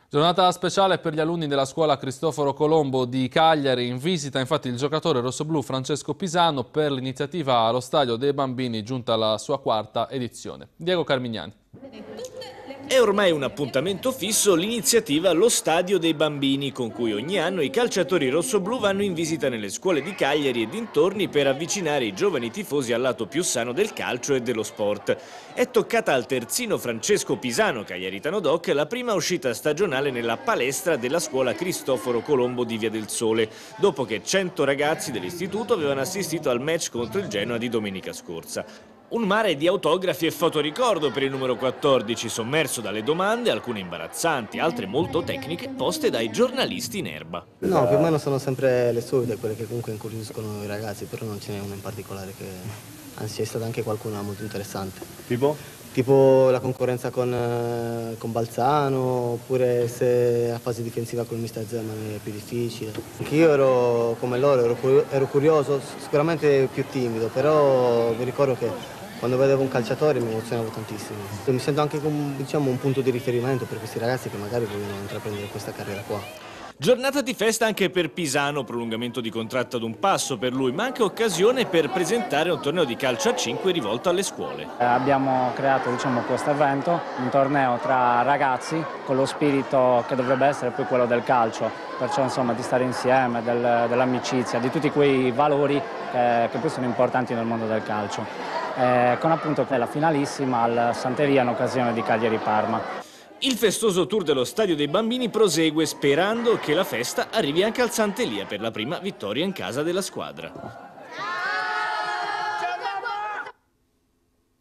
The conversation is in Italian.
Giornata speciale per gli alunni della scuola Cristoforo Colombo di Cagliari. In visita infatti il giocatore rossoblù Francesco Pisano per l'iniziativa allo Stadio dei Bambini, giunta alla sua quarta edizione. Diego Carmignani. È ormai un appuntamento fisso l'iniziativa Lo Stadio dei Bambini, con cui ogni anno i calciatori rossoblù vanno in visita nelle scuole di Cagliari e dintorni per avvicinare i giovani tifosi al lato più sano del calcio e dello sport. È toccata al terzino Francesco Pisano, cagliaritano doc, la prima uscita stagionale nella palestra della scuola Cristoforo Colombo di Via del Sole, dopo che 100 ragazzi dell'istituto avevano assistito al match contro il Genoa di domenica scorsa. Un mare di autografi e fotoricordo per il numero 14, sommerso dalle domande, alcune imbarazzanti, altre molto tecniche, poste dai giornalisti in erba. No, più o meno sono sempre le solite, quelle che comunque incuriosiscono i ragazzi, però non ce n'è una in particolare che, anzi è stata anche qualcuna molto interessante. Tipo la concorrenza con Balzano, oppure se a fase difensiva con il mister Zeman è più difficile. Anch'io ero come loro, ero curioso, sicuramente più timido, però vi ricordo che quando vedevo un calciatore mi emozionavo tantissimo. Mi sento anche come, diciamo, un punto di riferimento per questi ragazzi che magari vogliono intraprendere questa carriera qua. Giornata di festa anche per Pisano, prolungamento di contratto ad un passo per lui, ma anche occasione per presentare un torneo di calcio a 5 rivolto alle scuole. Abbiamo creato questo evento, un torneo tra ragazzi con lo spirito che dovrebbe essere poi quello del calcio, perciò insomma di stare insieme, dell'amicizia, di tutti quei valori che poi sono importanti nel mondo del calcio. Con appunto la finalissima al Santeria in occasione di Cagliari-Parma. Il festoso tour dello Stadio dei Bambini prosegue sperando che la festa arrivi anche al Sant'Elia per la prima vittoria in casa della squadra.